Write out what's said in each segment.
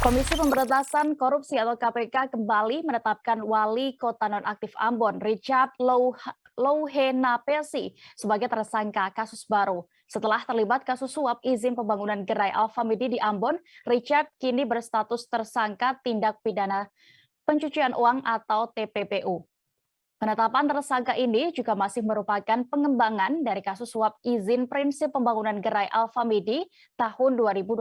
Komisi Pemberantasan Korupsi atau KPK kembali menetapkan Wali Kota Nonaktif Ambon, Richard Louhenapesi, sebagai tersangka kasus baru. Setelah terlibat kasus suap izin pembangunan gerai Alfamidi di Ambon, Richard kini berstatus tersangka tindak pidana pencucian uang atau TPPU. Penetapan tersangka ini juga masih merupakan pengembangan dari kasus suap izin prinsip pembangunan gerai Alfamidi tahun 2020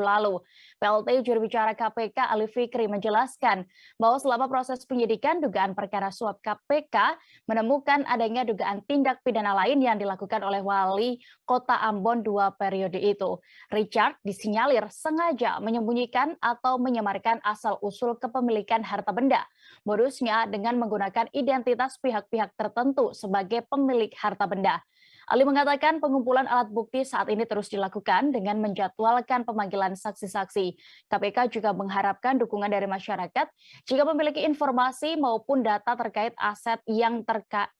lalu. PLT juru bicara KPK Ali Fikri menjelaskan bahwa selama proses penyidikan dugaan perkara suap KPK menemukan adanya dugaan tindak pidana lain yang dilakukan oleh wali kota Ambon 2 periode itu. Richard disinyalir sengaja menyembunyikan atau menyamarkan asal-usul kepemilikan harta benda. Modusnya dengan menggunakan identitas pihak-pihak tertentu sebagai pemilik harta benda. Ali mengatakan pengumpulan alat bukti saat ini terus dilakukan dengan menjadwalkan pemanggilan saksi-saksi. KPK juga mengharapkan dukungan dari masyarakat jika memiliki informasi maupun data terkait aset yang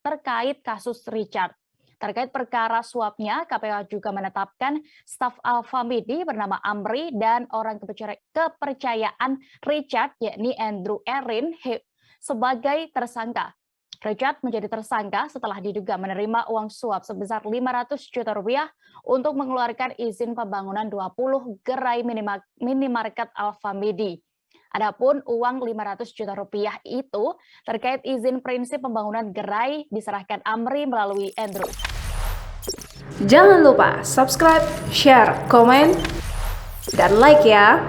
terkait kasus Richard. Terkait perkara suapnya, KPK juga menetapkan staf Alfamidi bernama Amri dan orang kepercayaan Richard, yakni Andrew Erin, sebagai tersangka. Richard menjadi tersangka setelah diduga menerima uang suap sebesar 500 juta rupiah untuk mengeluarkan izin pembangunan 20 gerai minimarket Alfamidi. Adapun uang 500 juta rupiah itu terkait izin prinsip pembangunan gerai diserahkan Amri melalui Andrew. Jangan lupa subscribe, share, komen, dan like ya.